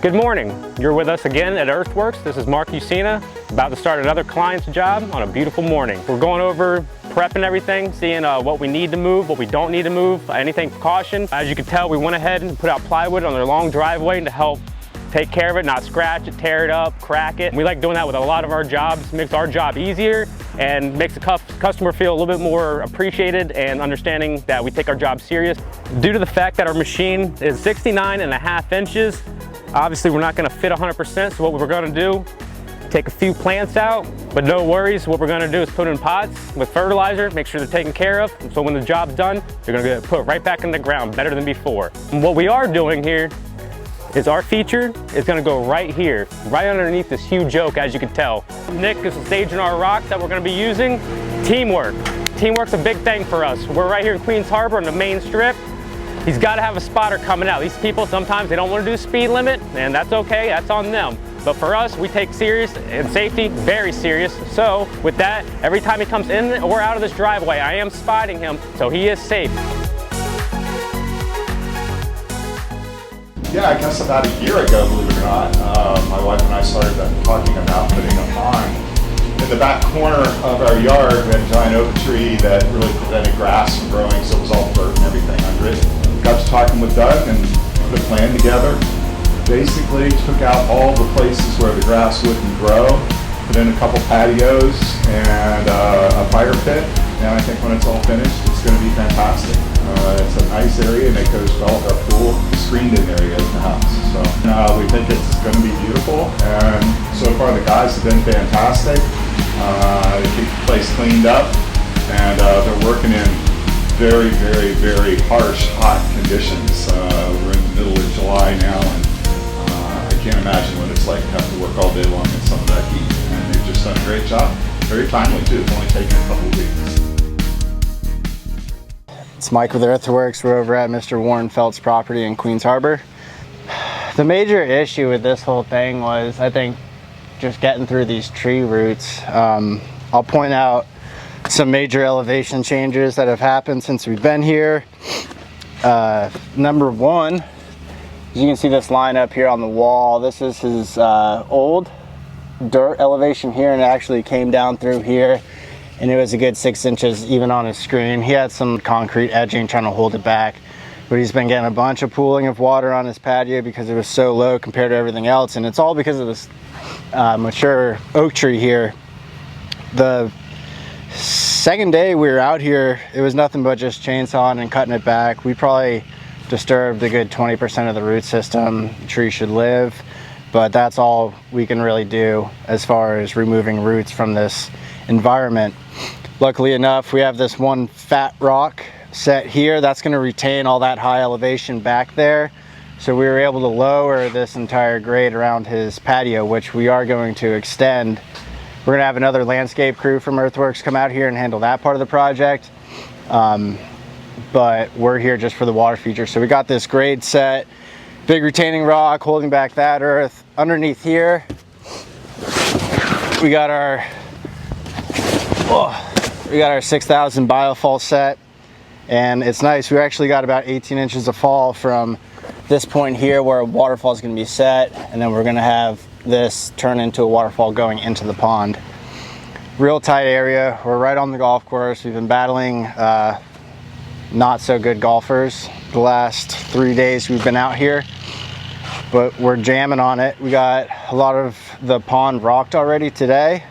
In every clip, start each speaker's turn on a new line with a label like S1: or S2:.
S1: Good morning. You're with us again at Earthworks. This is Mark Usina, about to start another client's job on a beautiful morning. We're going over prepping everything, seeing what we need to move, what we don't need to move, anything precaution. As you can tell, we went ahead and put out plywood on their long driveway to help take care of it, not scratch it, tear it up, crack it. We like doing that with a lot of our jobs. Makes our job easier and makes the customer feel a little bit more appreciated and understanding that we take our job serious. Due to the fact that our machine is 69.5 inches, obviously we're not gonna fit 100%, so what we're gonna do, take a few plants out, but no worries. What we're gonna do is put in pots with fertilizer, make sure they're taken care of, so when the job's done, they're gonna get put right back in the ground, better than before. And what we are doing here is our feature is gonna go right here, right underneath this huge oak, as you can tell. Nick is staging our rocks that we're gonna be using. Teamwork. Teamwork's a big thing for us. We're right here in Queens Harbor on the main strip. He's gotta have a spotter coming out. These people, sometimes they don't wanna do the speed limit, and that's okay, that's on them. But for us, we take serious and safety very serious. So with that, every time he comes in or out of this driveway, I am spotting him, so he is safe.
S2: Yeah, I guess about a year ago, believe it or not, my wife and I started talking about putting a pond in the back corner of our yard. We had a giant oak tree that really prevented grass from growing, so it was all dirt and everything under it. Got to talking with Doug and put a plan together. Basically took out all the places where the grass wouldn't grow, put in a couple patios and a fire pit, and I think when it's all finished, it's going to be fantastic. It's a nice area, and it goes well with our pool, screened in area in the house. So we think it's going to be beautiful, and so far the guys have been fantastic. They keep the place cleaned up, and they're working in very, very, very harsh, hot conditions. We're in the middle of July now, and I can't imagine what it's like to have to work all day long in some of that heat. And they've just done a great job. Very timely too. It's only taken a couple of weeks.
S3: It's Mike with Earthworks. We're over at Mr. Warren Felt's property in Queens Harbor. The major issue with this whole thing was, I think, just getting through these tree roots. I'll point out some major elevation changes that have happened since we've been here. Number one, as you can see this line up here on the wall, this is his old dirt elevation here, and it actually came down through here, and it was a good 6 inches even on his screen. He had some concrete edging trying to hold it back, but he's been getting a bunch of pooling of water on his patio because it was so low compared to everything else, and it's all because of this mature oak tree here. The second day we were out here, it was nothing but just chainsawing and cutting it back. We probably disturbed a good 20% of the root system. The tree should live, but that's all we can really do as far as removing roots from this environment. Luckily enough, we have this one fat rock set here that's going to retain all that high elevation back there, so we were able to lower this entire grade around his patio, which we are going to extend. We're going to have another landscape crew from Earthworks come out here and handle that part of the project, but we're here just for the water feature. So we got this grade set, big retaining rock holding back that earth. Underneath here we got our 6,000 biofall set, and it's nice. We actually got about 18 inches of fall from this point here where a waterfall is going to be set, and then we're going to have this turn into a waterfall going into the pond. Real tight area. We're right on the golf course. We've been battling not so good golfers the last 3 days we've been out here, but we're jamming on it. We got a lot of the pond rocked already today.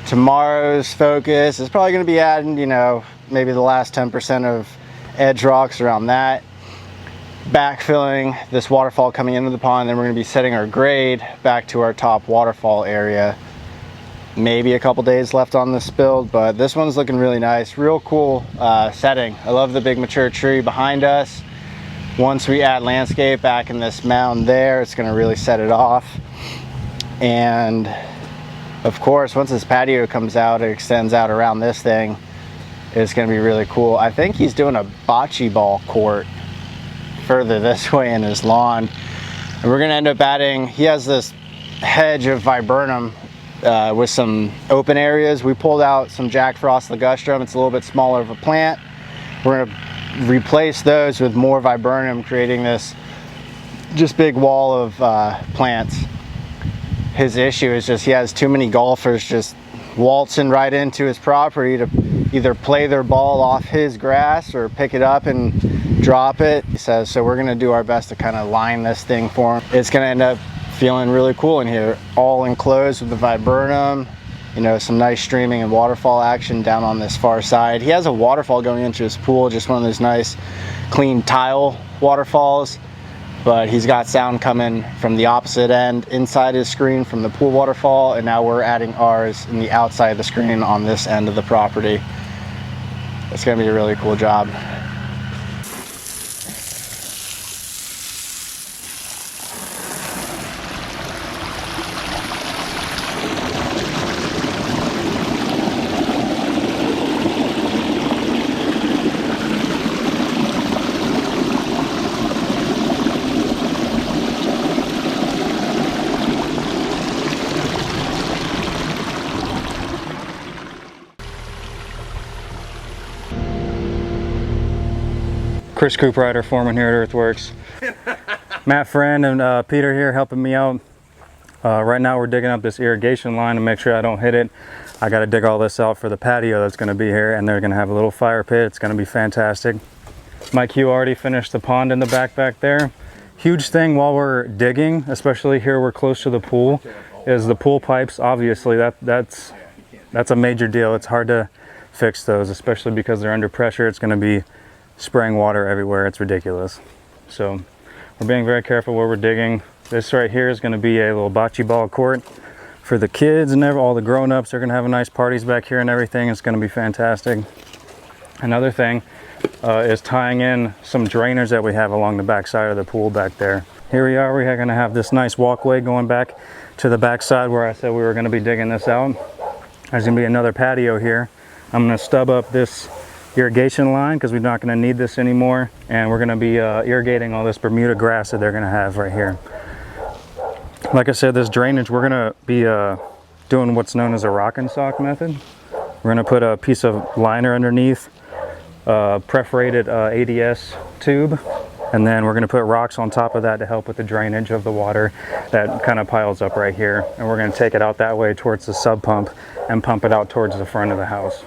S3: Tomorrow's focus is probably going to be adding, you know, maybe the last 10% of edge rocks around that, backfilling this waterfall coming into the pond. Then we're going to be setting our grade back to our top waterfall area. Maybe a couple days left on this build, but this one's looking really nice. Real cool setting. I love the big mature tree behind us. Once we add landscape back in this mound there, it's going to really set it off. And of course, once this patio comes out, it extends out around this thing. It's going to be really cool. I think he's doing a bocce ball court further this way in his lawn, and we're going to end up adding, he has this hedge of viburnum with some open areas. We pulled out some Jack Frost ligustrum. It's a little bit smaller of a plant. We're going to replace those with more viburnum, creating this just big wall of plants. His issue is just he has too many golfers just waltzing right into his property to either play their ball off his grass or pick it up and drop it. He says, so we're gonna do our best to kind of line this thing for him. It's gonna end up feeling really cool in here, all enclosed with the viburnum, you know, some nice streaming and waterfall action down on this far side. He has a waterfall going into his pool, just one of those nice clean tile waterfalls, but he's got sound coming from the opposite end inside his screen from the pool waterfall, and now we're adding ours in the outside of the screen on this end of the property. It's gonna be a really cool job.
S4: Chris Cooprider, foreman here at Earthworks. Matt Friend and Peter here helping me out. Right now we're digging up this irrigation line to make sure I don't hit it. I got to dig all this out for the patio that's going to be here, and they're going to have a little fire pit. It's going to be fantastic. Mike Hugh already finished the pond in the back there. Huge thing while we're digging, especially here we're close to the pool, is the pool pipes. Obviously that's a major deal. It's hard to fix those, especially because they're under pressure. It's going to be spraying water everywhere. It's ridiculous. So we're being very careful where we're digging. This right here is going to be a little bocce ball court for the kids and all the grown-ups. They're going to have a nice parties back here and everything. It's going to be fantastic. Another thing is tying in some drainers that we have along the back side of the pool back there. Here we are. We're going to have this nice walkway going back to the back side where I said we were going to be digging this out. There's going to be another patio here. I'm going to stub up this irrigation line because we're not going to need this anymore, and we're going to be irrigating all this Bermuda grass that they're going to have right here. Like I said, this drainage, we're going to be doing what's known as a rock and sock method. We're going to put a piece of liner underneath, perforated ADS tube, and then we're going to put rocks on top of that to help with the drainage of the water that kind of piles up right here, and we're going to take it out that way towards the sub pump and pump it out towards the front of the house.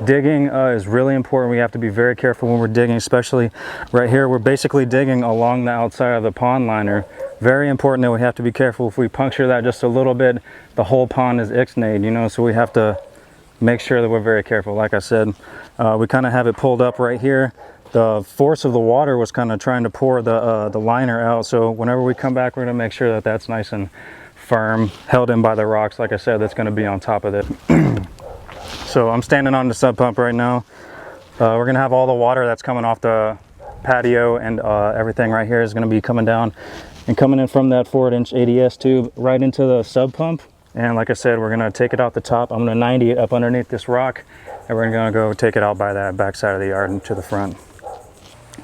S4: Digging is really important. We have to be very careful when we're digging, especially right here. We're basically digging along the outside of the pond liner. Very important that we have to be careful. If we puncture that just a little bit, the whole pond is ixnayed, you know, so we have to make sure that we're very careful. Like I said, we kind of have it pulled up right here. The force of the water was kind of trying to pour the liner out, so whenever we come back, we're going to make sure that that's nice and firm, held in by the rocks, like I said, that's going to be on top of it. So I'm standing on the sub pump right now. We're going to have all the water that's coming off the patio and everything right here is going to be coming down and coming in from that 4-inch ADS tube right into the sub pump. And like I said, we're going to take it out the top. I'm going to 90 it up underneath this rock, and we're going to go take it out by that back side of the yard and to the front.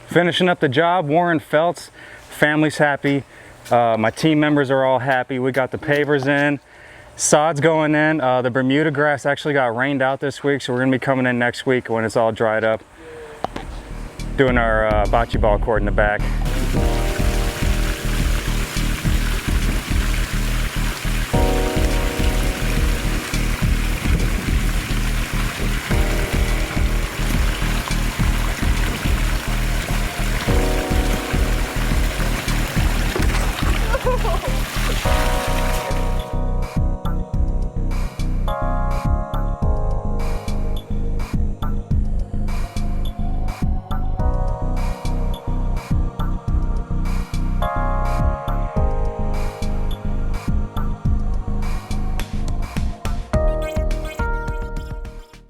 S4: Finishing up the job, Warren Feltz, family's happy. My team members are all happy. We got the pavers in. Sod's going in. The Bermuda grass actually got rained out this week, so we're going to be coming in next week when it's all dried up, doing our bocce ball court in the back.